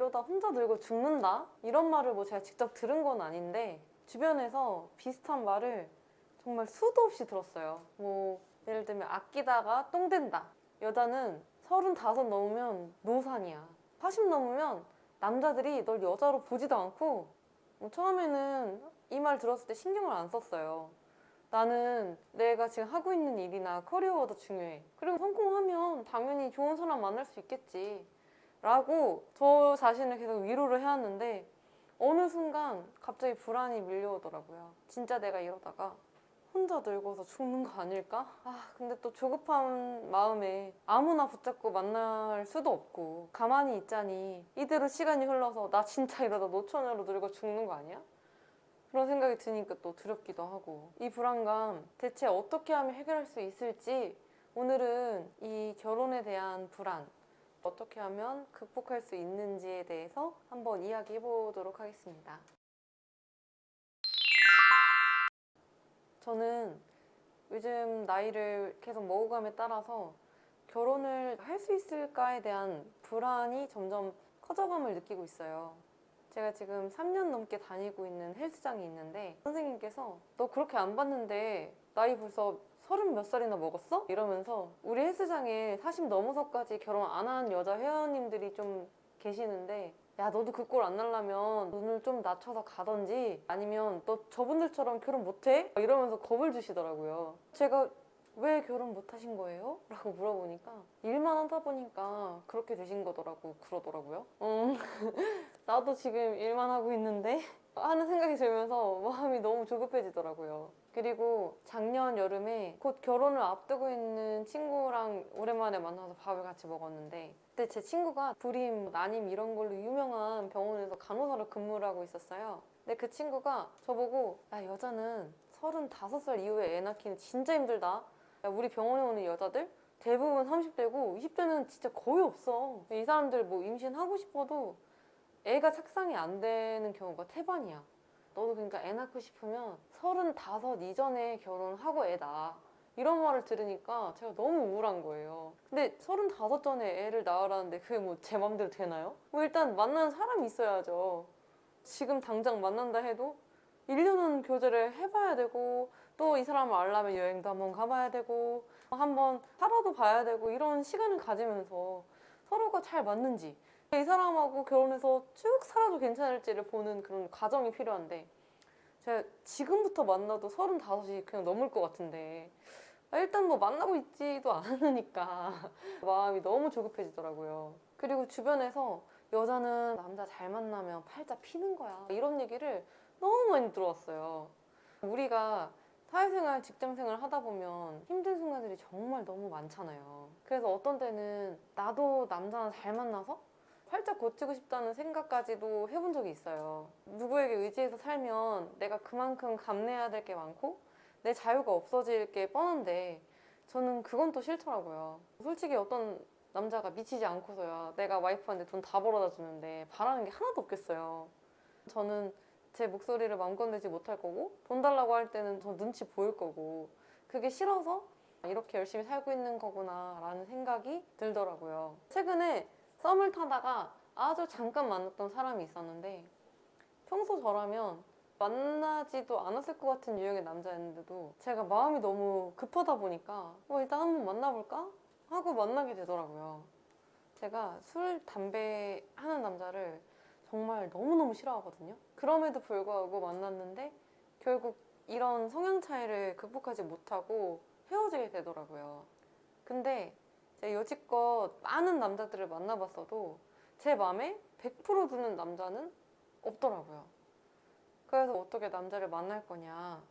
이러다 혼자 늙어 죽는다? 이런 말을 뭐 제가 직접 들은 건 아닌데 주변에서 비슷한 말을 정말 수도 없이 들었어요. 뭐 예를 들면 아끼다가 똥 된다. 여자는 35 넘으면 노산이야. 40 넘으면 남자들이 널 여자로 보지도 않고 처음에는 이 말 들었을 때 신경을 안 썼어요. 나는 내가 지금 하고 있는 일이나 커리어가 더 중요해. 그리고 성공하면 당연히 좋은 사람 만날 수 있겠지. 라고 저 자신을 계속 위로를 해왔는데 어느 순간 갑자기 불안이 밀려오더라고요. 진짜 내가 이러다가 혼자 늙어서 죽는 거 아닐까? 근데 또 조급한 마음에 아무나 붙잡고 만날 수도 없고 가만히 있자니 이대로 시간이 흘러서 나 진짜 이러다 노처녀로 늙어 죽는 거 아니야? 그런 생각이 드니까 또 두렵기도 하고 이 불안감 대체 어떻게 하면 해결할 수 있을지 오늘은 이 결혼에 대한 불안 어떻게 하면 극복할 수 있는지에 대해서 한번 이야기해 보도록 하겠습니다. 저는 요즘 나이를 계속 먹어감에 따라서 결혼을 할 수 있을까에 대한 불안이 점점 커져감을 느끼고 있어요. 제가 지금 3년 넘게 다니고 있는 헬스장이 있는데 선생님께서 너 그렇게 안 봤는데 나이 벌써 30 몇 살이나 먹었어? 이러면서 우리 헬스장에 40 넘어서까지 결혼 안 한 여자 회원님들이 좀 계시는데 야 너도 그 꼴 안 날라면 눈을 좀 낮춰서 가던지 아니면 너 저분들처럼 결혼 못해? 이러면서 겁을 주시더라고요. 제가 왜 결혼 못 하신 거예요? 라고 물어보니까 일만 하다 보니까 그렇게 되신 거더라고 그러더라고요. 나도 지금 일만 하고 있는데 하는 생각이 들면서 마음이 너무 조급해지더라고요. 그리고 작년 여름에 곧 결혼을 앞두고 있는 친구랑 오랜만에 만나서 밥을 같이 먹었는데 그때 제 친구가 불임, 난임 이런 걸로 유명한 병원에서 간호사로 근무를 하고 있었어요. 근데 그 친구가 저보고 야 여자는 35살 이후에 애 낳기는 진짜 힘들다. 야, 우리 병원에 오는 여자들 대부분 30대고 20대는 진짜 거의 없어. 이 사람들 뭐 임신하고 싶어도 애가 착상이 안 되는 경우가 태반이야. 너도 그러니까 애 낳고 싶으면 35 이전에 결혼하고 애 낳아. 이런 말을 들으니까 제가 너무 우울한 거예요. 근데 35 전에 애를 낳으라는데 그게 뭐 제 맘대로 되나요? 뭐 일단 만나는 사람이 있어야죠. 지금 당장 만난다 해도 1년은 교제를 해봐야 되고 또 이 사람을 알려면 여행도 한번 가봐야 되고 한번 살아도 봐야 되고 이런 시간을 가지면서 서로가 잘 맞는지 이 사람하고 결혼해서 쭉 살아도 괜찮을지를 보는 그런 과정이 필요한데 제가 지금부터 만나도 35이 그냥 넘을 것 같은데 일단 뭐 만나고 있지도 않으니까 마음이 너무 조급해지더라고요. 그리고 주변에서 여자는 남자 잘 만나면 팔자 피는 거야 이런 얘기를 너무 많이 들어왔어요. 우리가 사회생활, 직장생활 하다 보면 힘든 순간들이 정말 너무 많잖아요. 그래서 어떤 때는 나도 남자는 잘 만나서 팔자 고치고 싶다는 생각까지도 해본 적이 있어요. 누구에게 의지해서 살면 내가 그만큼 감내해야 될 게 많고 내 자유가 없어질 게 뻔한데 저는 그건 또 싫더라고요. 솔직히 어떤 남자가 미치지 않고서야 내가 와이프한테 돈 다 벌어다 주는데 바라는 게 하나도 없겠어요. 저는 제 목소리를 마음껏 내지 못할 거고 돈 달라고 할 때는 저 눈치 보일 거고 그게 싫어서 이렇게 열심히 살고 있는 거구나 라는 생각이 들더라고요. 최근에 썸을 타다가 아주 잠깐 만났던 사람이 있었는데 평소 저라면 만나지도 않았을 것 같은 유형의 남자였는데도 제가 마음이 너무 급하다 보니까 일단 한번 만나볼까? 하고 만나게 되더라고요. 제가 술, 담배 하는 남자를 정말 너무너무 싫어하거든요. 그럼에도 불구하고 만났는데 결국 이런 성향 차이를 극복하지 못하고 헤어지게 되더라고요. 근데 제가 여지껏 많은 남자들을 만나봤어도 제 마음에 100% 드는 남자는 없더라고요. 그래서 어떻게 남자를 만날 거냐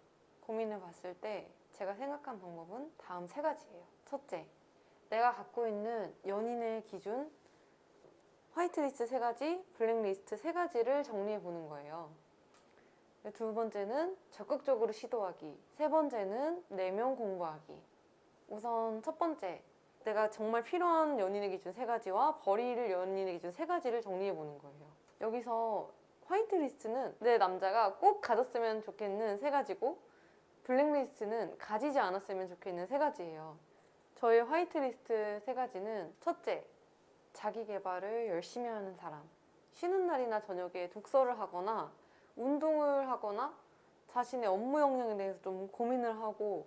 고민해 봤을 때 제가 생각한 방법은 다음 3가지예요. 첫째, 내가 갖고 있는 연인의 기준 화이트리스트 3가지, 블랙리스트 3가지를 정리해 보는 거예요. 2번째는 적극적으로 시도하기, 3번째는 내면 공부하기. 우선 첫 번째, 내가 정말 필요한 연인의 기준 3가지와 버릴 연인의 기준 3가지를 정리해 보는 거예요. 여기서 화이트리스트는 내 남자가 꼭 가졌으면 좋겠는 3가지고 블랙리스트는 가지지 않았으면 좋겠는 3가지예요. 저의 화이트리스트 3가지는 첫째, 자기 개발을 열심히 하는 사람. 쉬는 날이나 저녁에 독서를 하거나 운동을 하거나 자신의 업무 역량에 대해서 좀 고민을 하고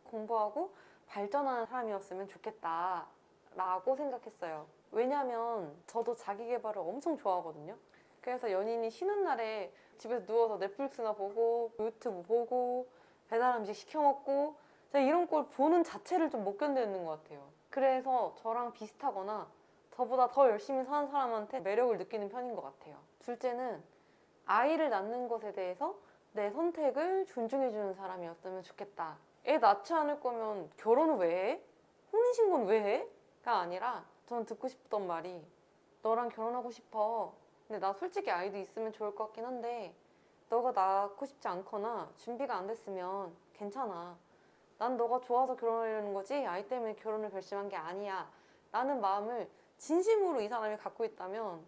공부하고 발전하는 사람이었으면 좋겠다라고 생각했어요. 왜냐면 저도 자기 개발을 엄청 좋아하거든요. 그래서 연인이 쉬는 날에 집에서 누워서 넷플릭스나 보고 유튜브 보고 배달 음식 시켜 먹고 제가 이런 걸 보는 자체를 좀 못 견디는 것 같아요. 그래서 저랑 비슷하거나 저보다 더 열심히 사는 사람한테 매력을 느끼는 편인 것 같아요. 둘째는 아이를 낳는 것에 대해서 내 선택을 존중해주는 사람이었으면 좋겠다. 애 낳지 않을 거면 결혼을 왜 해? 혼인신고는 왜 해? 가 아니라 저는 듣고 싶던 말이 너랑 결혼하고 싶어. 근데 나 솔직히 아이도 있으면 좋을 것 같긴 한데 너가 낳고 싶지 않거나 준비가 안 됐으면 괜찮아. 난 너가 좋아서 결혼하려는 거지 아이 때문에 결혼을 결심한 게 아니야. 라는 마음을 진심으로 이 사람이 갖고 있다면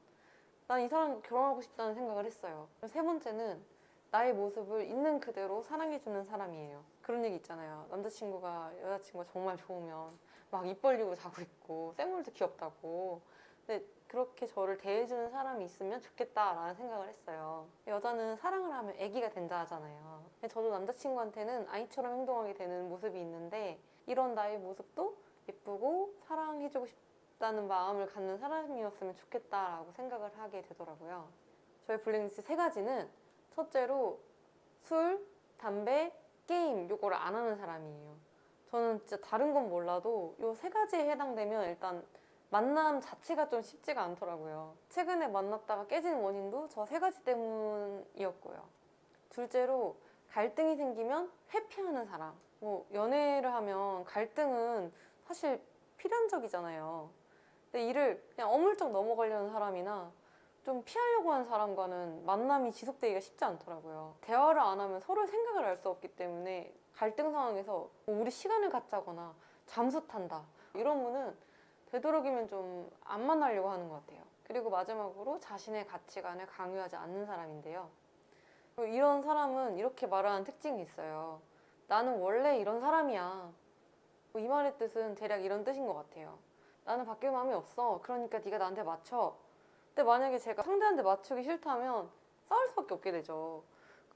난 이 사람과 결혼하고 싶다는 생각을 했어요. 세 번째는 나의 모습을 있는 그대로 사랑해주는 사람이에요. 그런 얘기 있잖아요. 남자친구가 여자친구가 정말 좋으면 막 입 벌리고 자고 있고 쌩얼도 귀엽다고. 근데 그렇게 저를 대해주는 사람이 있으면 좋겠다라는 생각을 했어요. 여자는 사랑을 하면 아기가 된다 하잖아요. 근데 저도 남자친구한테는 아이처럼 행동하게 되는 모습이 있는데 이런 나의 모습도 예쁘고 사랑해주고 싶다는 마음을 갖는 사람이었으면 좋겠다라고 생각을 하게 되더라고요. 저희 블랙리스트 세 가지는 첫째로 술, 담배, 게임 요거를 안 하는 사람이에요. 저는 진짜 다른 건 몰라도 요 세 가지에 해당되면 일단 만남 자체가 좀 쉽지가 않더라고요. 최근에 만났다가 깨진 원인도 저 세 가지 때문이었고요. 둘째로 갈등이 생기면 회피하는 사람. 뭐 연애를 하면 갈등은 사실 필연적이잖아요. 근데 이를 그냥 어물쩍 넘어가려는 사람이나 좀 피하려고 하는 사람과는 만남이 지속되기가 쉽지 않더라고요. 대화를 안 하면 서로의 생각을 알 수 없기 때문에 갈등 상황에서 우리 시간을 갖자거나 잠수 탄다 이런 분은 되도록이면 좀 안 만나려고 하는 것 같아요. 그리고 마지막으로 자신의 가치관을 강요하지 않는 사람인데요. 이런 사람은 이렇게 말하는 특징이 있어요. 나는 원래 이런 사람이야. 이 말의 뜻은 대략 이런 뜻인 것 같아요. 나는 바뀔 마음이 없어. 그러니까 네가 나한테 맞춰. 근데 만약에 제가 상대한테 맞추기 싫다면 싸울 수밖에 없게 되죠.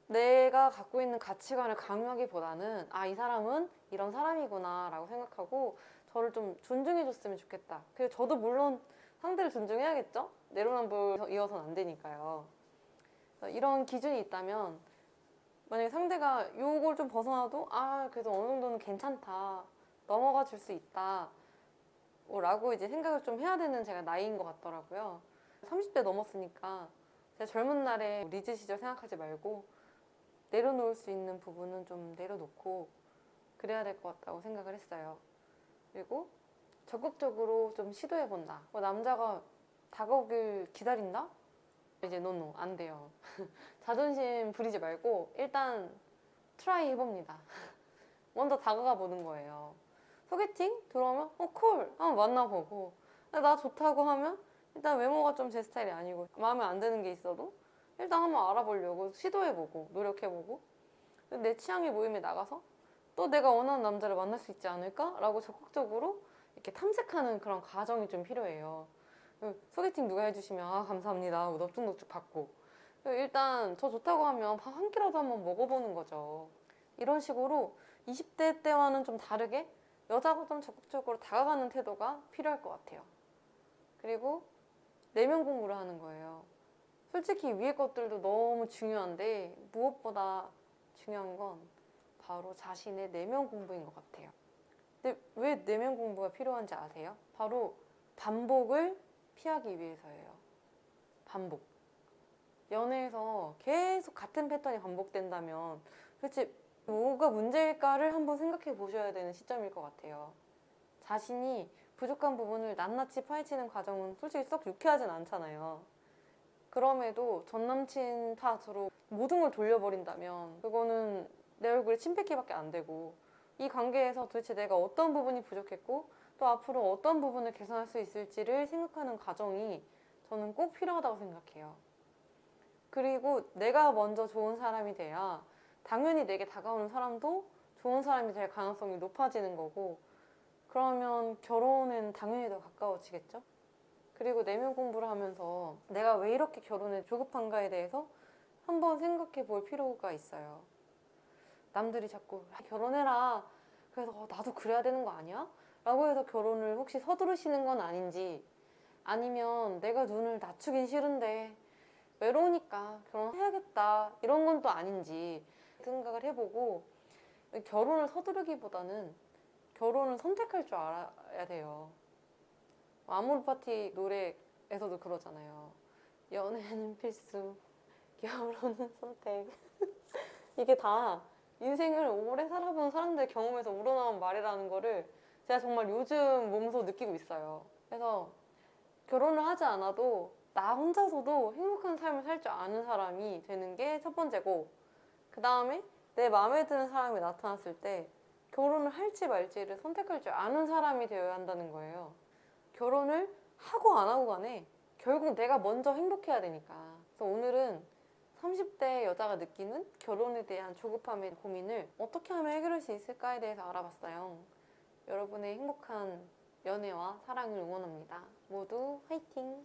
내가 갖고 있는 가치관을 강요하기보다는 아, 이 사람은 이런 사람이구나 라고 생각하고 저를 좀 존중해줬으면 좋겠다. 그리고 저도 물론 상대를 존중해야겠죠? 내로남불이어서는 안 되니까요. 이런 기준이 있다면 만약에 상대가 요걸 좀 벗어나도 아, 그래도 어느 정도는 괜찮다. 넘어가 줄 수 있다. 라고 이제 생각을 좀 해야 되는 제가 나이인 것 같더라고요. 30대 넘었으니까 제가 젊은 날에 리즈 시절 생각하지 말고 내려놓을 수 있는 부분은 좀 내려놓고 그래야 될 것 같다고 생각을 했어요. 그리고 적극적으로 좀 시도해본다. 남자가 다가오길 기다린다? 이제 노노 안 돼요. 자존심 부리지 말고 일단 트라이 해봅니다. 먼저 다가가 보는 거예요. 소개팅 들어오면 콜 한번 만나보고 나 좋다고 하면 일단 외모가 좀 제 스타일이 아니고 마음에 안 드는 게 있어도 일단 한번 알아보려고 시도해보고 노력해보고 내 취향의 모임에 나가서 또 내가 원하는 남자를 만날 수 있지 않을까? 라고 적극적으로 이렇게 탐색하는 그런 과정이 좀 필요해요. 소개팅 누가 해주시면 아 감사합니다 하고 넙죽넙죽 받고 일단 저 좋다고 하면 밥 한 끼라도 한번 먹어보는 거죠. 이런 식으로 20대 때와는 좀 다르게 여자가 좀 적극적으로 다가가는 태도가 필요할 것 같아요. 그리고 내면 공부를 하는 거예요. 솔직히 위에 것들도 너무 중요한데 무엇보다 중요한 건 바로 자신의 내면 공부인 것 같아요. 근데 왜 내면 공부가 필요한지 아세요? 바로 반복을 피하기 위해서예요. 반복. 연애에서 계속 같은 패턴이 반복된다면 도대체 뭐가 문제일까를 한번 생각해 보셔야 되는 시점일 것 같아요. 자신이 부족한 부분을 낱낱이 파헤치는 과정은 솔직히 썩 유쾌하진 않잖아요. 그럼에도 전 남친 탓으로 모든 걸 돌려버린다면 그거는 내 얼굴에 침 뱉기밖에 안 되고 이 관계에서 도대체 내가 어떤 부분이 부족했고 또 앞으로 어떤 부분을 개선할 수 있을지를 생각하는 과정이 저는 꼭 필요하다고 생각해요. 그리고 내가 먼저 좋은 사람이 돼야 당연히 내게 다가오는 사람도 좋은 사람이 될 가능성이 높아지는 거고 그러면 결혼은 당연히 더 가까워지겠죠? 그리고 내면 공부를 하면서 내가 왜 이렇게 결혼에 조급한가에 대해서 한번 생각해 볼 필요가 있어요. 남들이 자꾸 결혼해라. 그래서 나도 그래야 되는 거 아니야? 라고 해서 결혼을 혹시 서두르시는 건 아닌지, 아니면 내가 눈을 낮추긴 싫은데 외로우니까 결혼해야겠다 이런 건 또 아닌지 생각을 해보고, 결혼을 서두르기보다는 결혼을 선택할 줄 알아야 돼요. 아모르 파티 노래에서도 그러잖아요. 연애는 필수, 결혼은 선택. 이게 다 인생을 오래 살아본 사람들의 경험에서 우러나온 말이라는 거를 제가 정말 요즘 몸소 느끼고 있어요. 그래서 결혼을 하지 않아도 나 혼자서도 행복한 삶을 살 줄 아는 사람이 되는 게 첫 번째고, 그 다음에 내 마음에 드는 사람이 나타났을 때 결혼을 할지 말지를 선택할 줄 아는 사람이 되어야 한다는 거예요. 결혼을 하고 안 하고 간에 결국 내가 먼저 행복해야 되니까. 그래서 오늘은 30대 여자가 느끼는 결혼에 대한 조급함의 고민을 어떻게 하면 해결할 수 있을까에 대해서 알아봤어요. 여러분의 행복한 연애와 사랑을 응원합니다. 모두 화이팅!